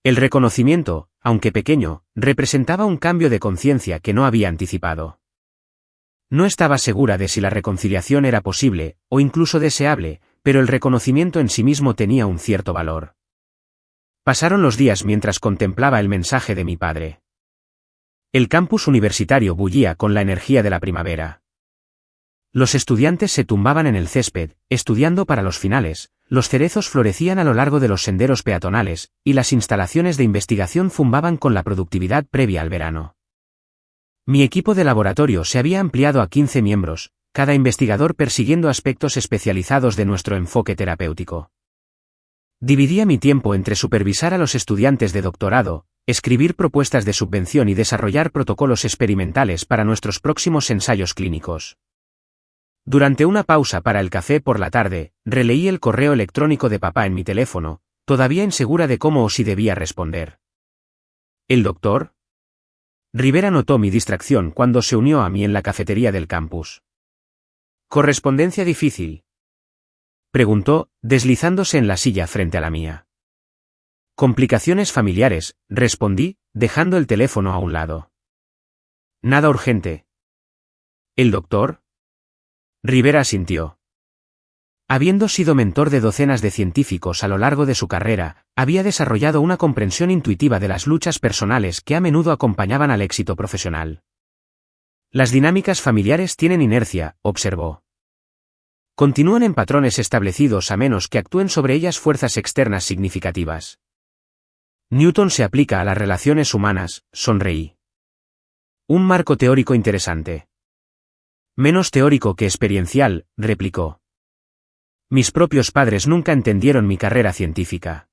El reconocimiento, aunque pequeño, representaba un cambio de conciencia que no había anticipado. No estaba segura de si la reconciliación era posible, o incluso deseable, pero el reconocimiento en sí mismo tenía un cierto valor. Pasaron los días mientras contemplaba el mensaje de mi padre. El campus universitario bullía con la energía de la primavera. Los estudiantes se tumbaban en el césped, estudiando para los finales, los cerezos florecían a lo largo de los senderos peatonales, y las instalaciones de investigación zumbaban con la productividad previa al verano. Mi equipo de laboratorio se había ampliado a 15 miembros, cada investigador persiguiendo aspectos especializados de nuestro enfoque terapéutico. Dividía mi tiempo entre supervisar a los estudiantes de doctorado, escribir propuestas de subvención y desarrollar protocolos experimentales para nuestros próximos ensayos clínicos. Durante una pausa para el café por la tarde, releí el correo electrónico de papá en mi teléfono, todavía insegura de cómo o si debía responder. ¿El doctor? Rivera notó mi distracción cuando se unió a mí en la cafetería del campus. ¿Correspondencia difícil?, preguntó, deslizándose en la silla frente a la mía. Complicaciones familiares, respondí, dejando el teléfono a un lado. Nada urgente. ¿El doctor? Rivera asintió. Habiendo sido mentor de docenas de científicos a lo largo de su carrera, había desarrollado una comprensión intuitiva de las luchas personales que a menudo acompañaban al éxito profesional. Las dinámicas familiares tienen inercia, observó. Continúan en patrones establecidos a menos que actúen sobre ellas fuerzas externas significativas. Newton se aplica a las relaciones humanas, sonreí. Un marco teórico interesante. Menos teórico que experiencial, replicó. Mis propios padres nunca entendieron mi carrera científica.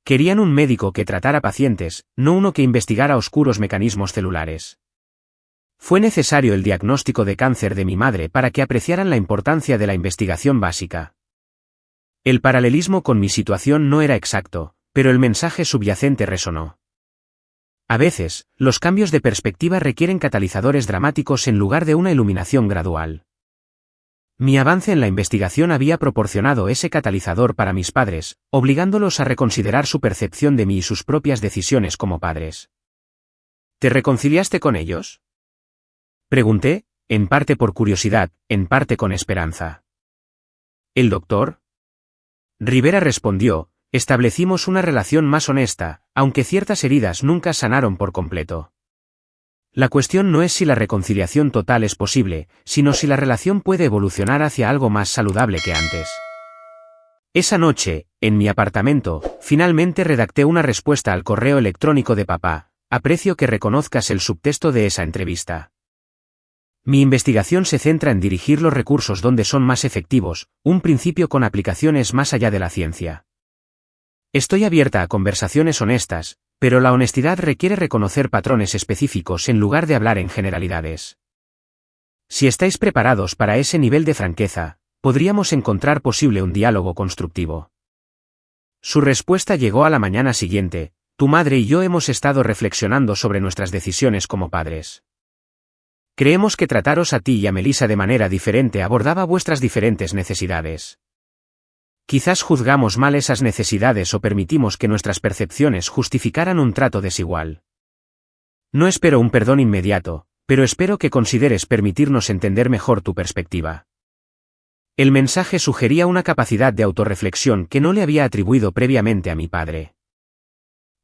Querían un médico que tratara pacientes, no uno que investigara oscuros mecanismos celulares. Fue necesario el diagnóstico de cáncer de mi madre para que apreciaran la importancia de la investigación básica. El paralelismo con mi situación no era exacto, pero el mensaje subyacente resonó. A veces, los cambios de perspectiva requieren catalizadores dramáticos en lugar de una iluminación gradual. Mi avance en la investigación había proporcionado ese catalizador para mis padres, obligándolos a reconsiderar su percepción de mí y sus propias decisiones como padres. ¿Te reconciliaste con ellos? Pregunté, en parte por curiosidad, en parte con esperanza. ¿El doctor? Rivera respondió, establecimos una relación más honesta, aunque ciertas heridas nunca sanaron por completo. La cuestión no es si la reconciliación total es posible, sino si la relación puede evolucionar hacia algo más saludable que antes. Esa noche, en mi apartamento, finalmente redacté una respuesta al correo electrónico de papá. Aprecio que reconozcas el subtexto de esa entrevista. Mi investigación se centra en dirigir los recursos donde son más efectivos, un principio con aplicaciones más allá de la ciencia. Estoy abierta a conversaciones honestas, pero la honestidad requiere reconocer patrones específicos en lugar de hablar en generalidades. Si estáis preparados para ese nivel de franqueza, podríamos encontrar posible un diálogo constructivo. Su respuesta llegó a la mañana siguiente. Tu madre y yo hemos estado reflexionando sobre nuestras decisiones como padres. Creemos que trataros a ti y a Melissa de manera diferente abordaba vuestras diferentes necesidades. Quizás juzgamos mal esas necesidades o permitimos que nuestras percepciones justificaran un trato desigual. No espero un perdón inmediato, pero espero que consideres permitirnos entender mejor tu perspectiva. El mensaje sugería una capacidad de autorreflexión que no le había atribuido previamente a mi padre.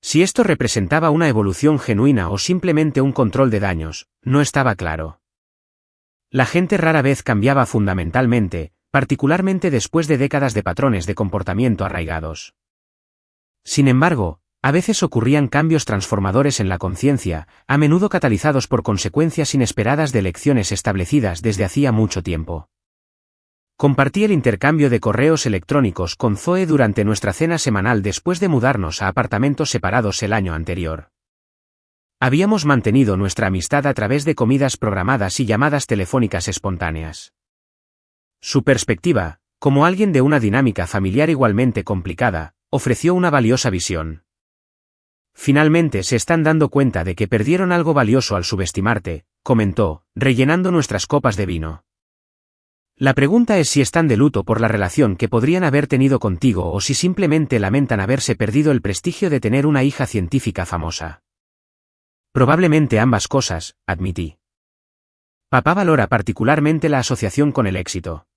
Si esto representaba una evolución genuina o simplemente un control de daños, no estaba claro. La gente rara vez cambiaba fundamentalmente, particularmente después de décadas de patrones de comportamiento arraigados. Sin embargo, a veces ocurrían cambios transformadores en la conciencia, a menudo catalizados por consecuencias inesperadas de elecciones establecidas desde hacía mucho tiempo. Compartí el intercambio de correos electrónicos con Zoe durante nuestra cena semanal después de mudarnos a apartamentos separados el año anterior. Habíamos mantenido nuestra amistad a través de comidas programadas y llamadas telefónicas espontáneas. Su perspectiva, como alguien de una dinámica familiar igualmente complicada, ofreció una valiosa visión. Finalmente se están dando cuenta de que perdieron algo valioso al subestimarte, comentó, rellenando nuestras copas de vino. La pregunta es si están de luto por la relación que podrían haber tenido contigo o si simplemente lamentan haberse perdido el prestigio de tener una hija científica famosa. Probablemente ambas cosas, admití. Papá valora particularmente la asociación con el éxito.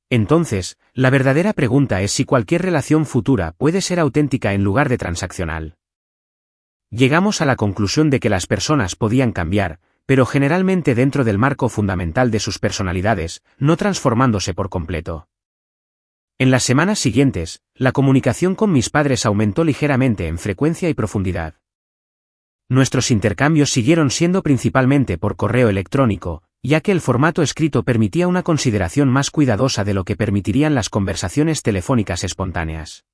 Entonces, la verdadera pregunta es si cualquier relación futura puede ser auténtica en lugar de transaccional. Llegamos a la conclusión de que las personas podían cambiar, pero generalmente dentro del marco fundamental de sus personalidades, no transformándose por completo. En las semanas siguientes, la comunicación con mis padres aumentó ligeramente en frecuencia y profundidad. Nuestros intercambios siguieron siendo principalmente por correo electrónico, ya que el formato escrito permitía una consideración más cuidadosa de lo que permitirían las conversaciones telefónicas espontáneas.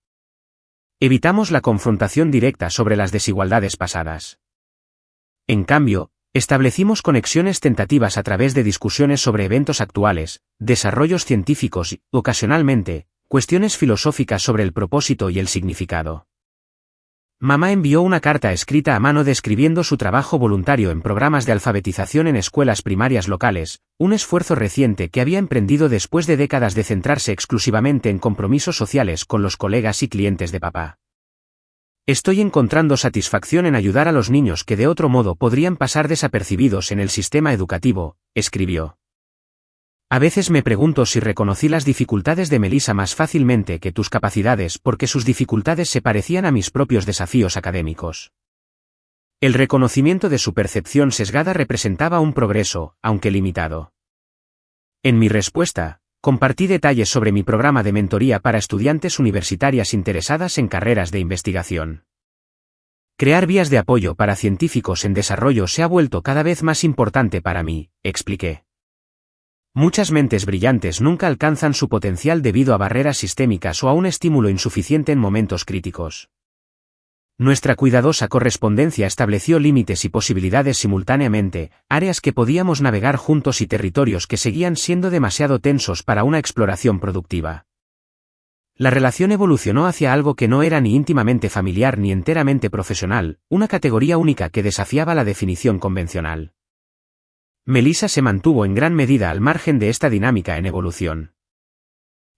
Evitamos la confrontación directa sobre las desigualdades pasadas. En cambio, establecimos conexiones tentativas a través de discusiones sobre eventos actuales, desarrollos científicos y, ocasionalmente, cuestiones filosóficas sobre el propósito y el significado. Mamá envió una carta escrita a mano describiendo su trabajo voluntario en programas de alfabetización en escuelas primarias locales, un esfuerzo reciente que había emprendido después de décadas de centrarse exclusivamente en compromisos sociales con los colegas y clientes de papá. Estoy encontrando satisfacción en ayudar a los niños que de otro modo podrían pasar desapercibidos en el sistema educativo, escribió. A veces me pregunto si reconocí las dificultades de Melissa más fácilmente que tus capacidades porque sus dificultades se parecían a mis propios desafíos académicos. El reconocimiento de su percepción sesgada representaba un progreso, aunque limitado. En mi respuesta, compartí detalles sobre mi programa de mentoría para estudiantes universitarias interesadas en carreras de investigación. Crear vías de apoyo para científicos en desarrollo se ha vuelto cada vez más importante para mí, expliqué. Muchas mentes brillantes nunca alcanzan su potencial debido a barreras sistémicas o a un estímulo insuficiente en momentos críticos. Nuestra cuidadosa correspondencia estableció límites y posibilidades simultáneamente, áreas que podíamos navegar juntos y territorios que seguían siendo demasiado tensos para una exploración productiva. La relación evolucionó hacia algo que no era ni íntimamente familiar ni enteramente profesional, una categoría única que desafiaba la definición convencional. Melissa se mantuvo en gran medida al margen de esta dinámica en evolución.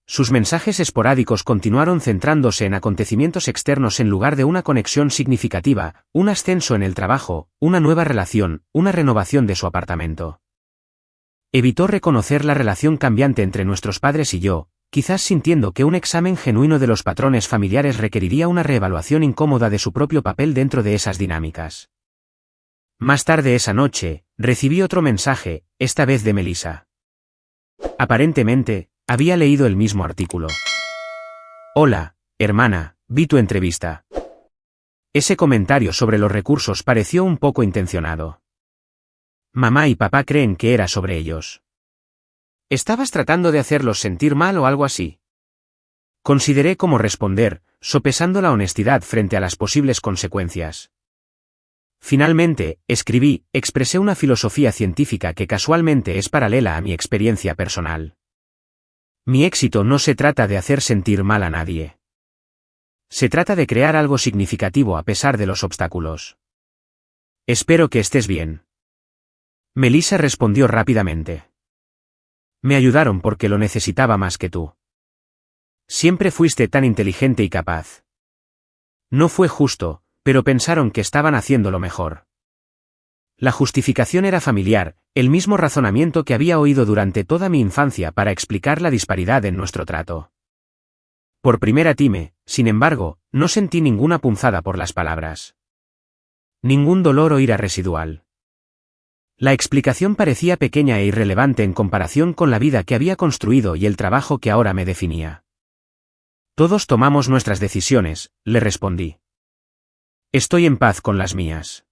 Sus mensajes esporádicos continuaron centrándose en acontecimientos externos en lugar de una conexión significativa, un ascenso en el trabajo, una nueva relación, una renovación de su apartamento. Evitó reconocer la relación cambiante entre nuestros padres y yo, quizás sintiendo que un examen genuino de los patrones familiares requeriría una reevaluación incómoda de su propio papel dentro de esas dinámicas. Más tarde esa noche, recibí otro mensaje, esta vez de Melissa. Aparentemente, había leído el mismo artículo. Hola, hermana, vi tu entrevista. Ese comentario sobre los recursos pareció un poco intencionado. Mamá y papá creen que era sobre ellos. ¿Estabas tratando de hacerlos sentir mal o algo así? Consideré cómo responder, sopesando la honestidad frente a las posibles consecuencias. Finalmente, expresé una filosofía científica que casualmente es paralela a mi experiencia personal. Mi éxito no se trata de hacer sentir mal a nadie. Se trata de crear algo significativo a pesar de los obstáculos. Espero que estés bien. Melissa respondió rápidamente. Me ayudaron porque lo necesitaba más que tú. Siempre fuiste tan inteligente y capaz. No fue justo, pero pensaron que estaban haciendo lo mejor. La justificación era familiar, el mismo razonamiento que había oído durante toda mi infancia para explicar la disparidad en nuestro trato. Por primera time, sin embargo, no sentí ninguna punzada por las palabras. Ningún dolor o ira residual. La explicación parecía pequeña e irrelevante en comparación con la vida que había construido y el trabajo que ahora me definía. Todos tomamos nuestras decisiones, le respondí. Estoy en paz con las mías.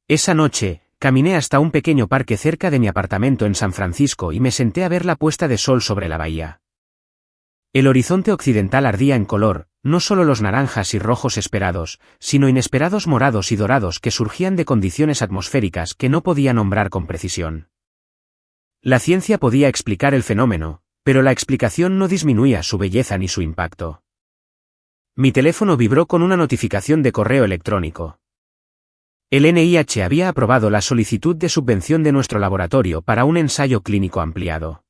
Esa noche, caminé hasta un pequeño parque cerca de mi apartamento en San Francisco y me senté a ver la puesta de sol sobre la bahía. El horizonte occidental ardía en color, no solo los naranjas y rojos esperados, sino inesperados morados y dorados que surgían de condiciones atmosféricas que no podía nombrar con precisión. La ciencia podía explicar el fenómeno, pero la explicación no disminuía su belleza ni su impacto. Mi teléfono vibró con una notificación de correo electrónico. El NIH había aprobado la solicitud de subvención de nuestro laboratorio para un ensayo clínico ampliado.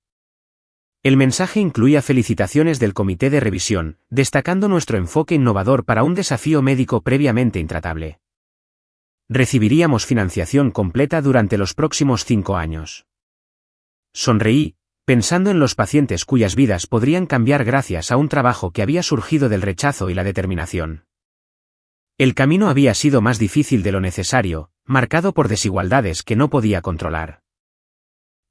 El mensaje incluía felicitaciones del comité de revisión, destacando nuestro enfoque innovador para un desafío médico previamente intratable. Recibiríamos financiación completa durante los próximos 5 años. Sonreí, pensando en los pacientes cuyas vidas podrían cambiar gracias a un trabajo que había surgido del rechazo y la determinación. El camino había sido más difícil de lo necesario, marcado por desigualdades que no podía controlar.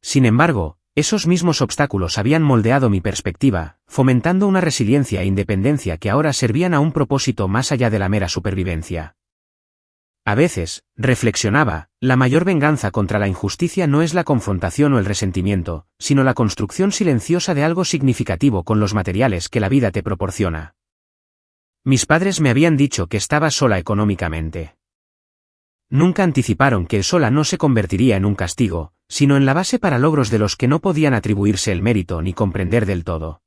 Sin embargo, esos mismos obstáculos habían moldeado mi perspectiva, fomentando una resiliencia e independencia que ahora servían a un propósito más allá de la mera supervivencia. A veces, reflexionaba, la mayor venganza contra la injusticia no es la confrontación o el resentimiento, sino la construcción silenciosa de algo significativo con los materiales que la vida te proporciona. Mis padres me habían dicho que estaba sola económicamente. Nunca anticiparon que sola no se convertiría en un castigo, sino en la base para logros de los que no podían atribuirse el mérito ni comprender del todo.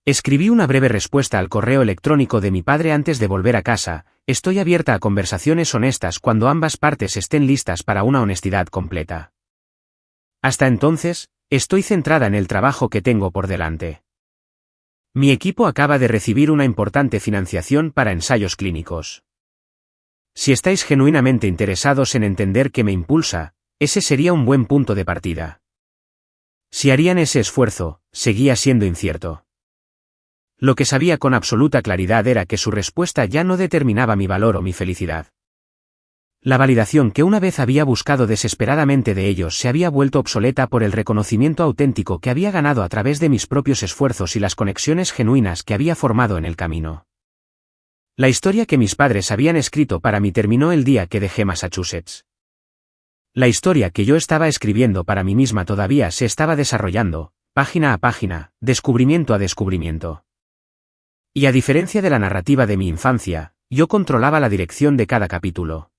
Escribí una breve respuesta al correo electrónico de mi padre antes de volver a casa. Estoy abierta a conversaciones honestas cuando ambas partes estén listas para una honestidad completa. Hasta entonces, estoy centrada en el trabajo que tengo por delante. Mi equipo acaba de recibir una importante financiación para ensayos clínicos. Si estáis genuinamente interesados en entender qué me impulsa, ese sería un buen punto de partida. Si harían ese esfuerzo, seguía siendo incierto. Lo que sabía con absoluta claridad era que su respuesta ya no determinaba mi valor o mi felicidad. La validación que una vez había buscado desesperadamente de ellos se había vuelto obsoleta por el reconocimiento auténtico que había ganado a través de mis propios esfuerzos y las conexiones genuinas que había formado en el camino. La historia que mis padres habían escrito para mí terminó el día que dejé Massachusetts. La historia que yo estaba escribiendo para mí misma todavía se estaba desarrollando, página a página, descubrimiento a descubrimiento. Y a diferencia de la narrativa de mi infancia, yo controlaba la dirección de cada capítulo.